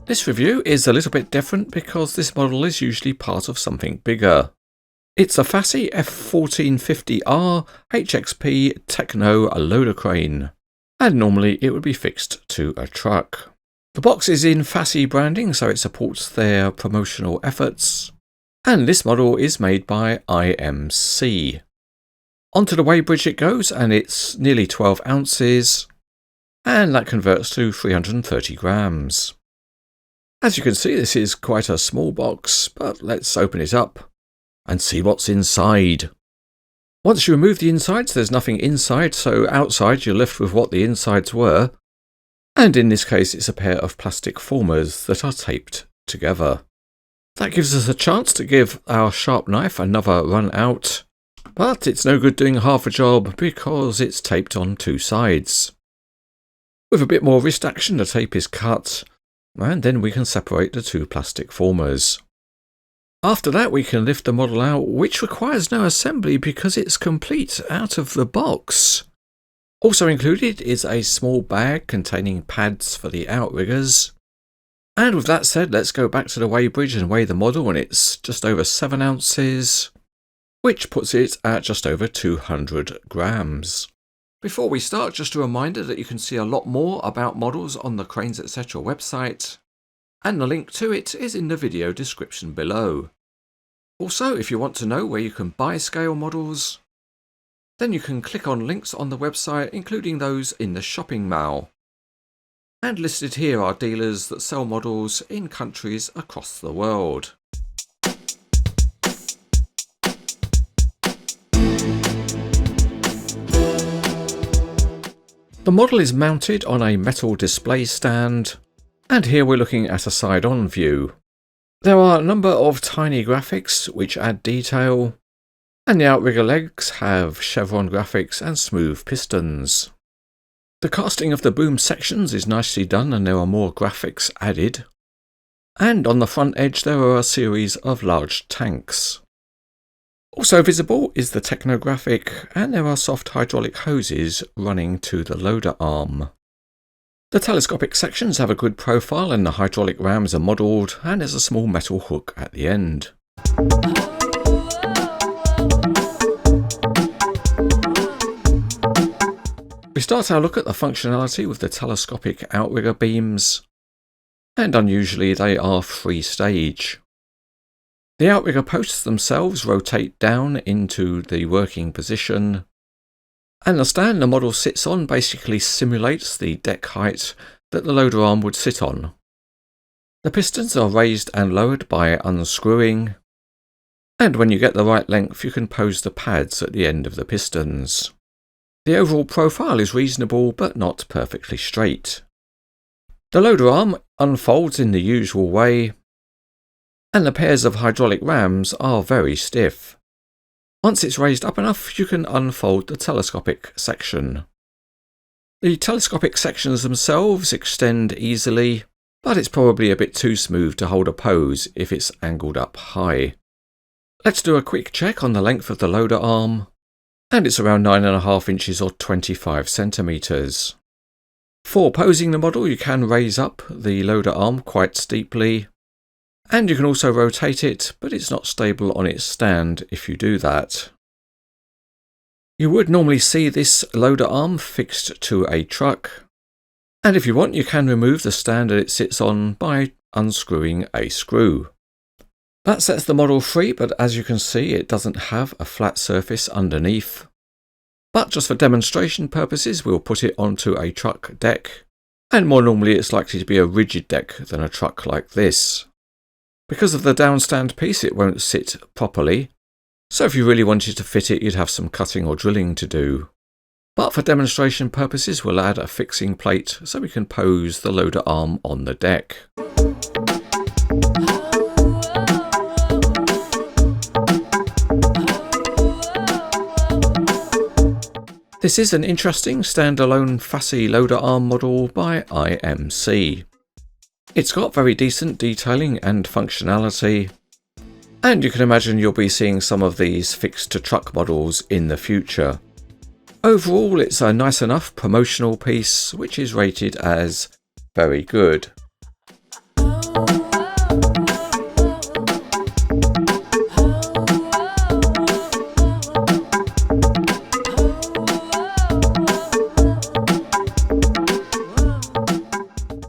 This review is a little bit different because this model is usually part of something bigger. It's a Fassi F1450R-HXP TECHNO loader crane, and normally it would be fixed to a truck. The box is in Fassi branding, so it supports their promotional efforts, and this model is made by IMC. Onto the weighbridge it goes, and it's nearly 12 ounces, and that converts to 330 grams. As you can see, this is quite a small box, but let's open it up and see what's inside. Once you remove the insides, there's nothing inside, so outside you're left with what the insides were, and in this case it's a pair of plastic formers that are taped together. That gives us a chance to give our sharp knife another run out, but it's no good doing half a job because it's taped on two sides. With a bit more wrist action, the tape is cut, and then we can separate the two plastic formers. After that we can lift the model out, which requires no assembly because it's complete out of the box. Also included is a small bag containing pads for the outriggers. And with that said, let's go back to the weighbridge and weigh the model, and it's just over 7 ounces, which puts it at just over 200 grams. Before we start, just a reminder that you can see a lot more about models on the Cranes Etc. website, and the link to it is in the video description below. Also, if you want to know where you can buy scale models, then you can click on links on the website, including those in the shopping mall. And listed here are dealers that sell models in countries across the world. The model is mounted on a metal display stand, and here we're looking at a side-on view. There are a number of tiny graphics which add detail, and the outrigger legs have chevron graphics and smooth pistons. The casting of the boom sections is nicely done, and there are more graphics added. And on the front edge there are a series of large tanks. Also visible is the TECHNO graphic, and there are soft hydraulic hoses running to the loader arm. The telescopic sections have a good profile, and the hydraulic rams are modelled, and there's a small metal hook at the end. We start our look at the functionality with the telescopic outrigger beams, and unusually they are three-stage. The outrigger posts themselves rotate down into the working position, and the stand the model sits on basically simulates the deck height that the loader arm would sit on. The pistons are raised and lowered by unscrewing, and when you get the right length you can pose the pads at the end of the pistons. The overall profile is reasonable but not perfectly straight. The loader arm unfolds in the usual way, and the pairs of hydraulic rams are very stiff. Once it's raised up enough, you can unfold the telescopic section. The telescopic sections themselves extend easily, but it's probably a bit too smooth to hold a pose if it's angled up high. Let's do a quick check on the length of the loader arm, and it's around 9.5 inches or 25 centimeters. For posing the model, you can raise up the loader arm quite steeply, and you can also rotate it, but it's not stable on its stand if you do that. You would normally see this loader arm fixed to a truck, and if you want you can remove the stand that it sits on by unscrewing a screw. That sets the model free, but as you can see it doesn't have a flat surface underneath. But just for demonstration purposes we'll put it onto a truck deck, and more normally it's likely to be a rigid deck than a truck like this. Because of the downstand piece it won't sit properly, so if you really wanted to fit it you'd have some cutting or drilling to do. But for demonstration purposes we'll add a fixing plate so we can pose the loader arm on the deck. This is an interesting standalone Fassi loader arm model by IMC. It's got very decent detailing and functionality, and you can imagine you'll be seeing some of these fixed to truck models in the future. Overall, it's a nice enough promotional piece which is rated as very good.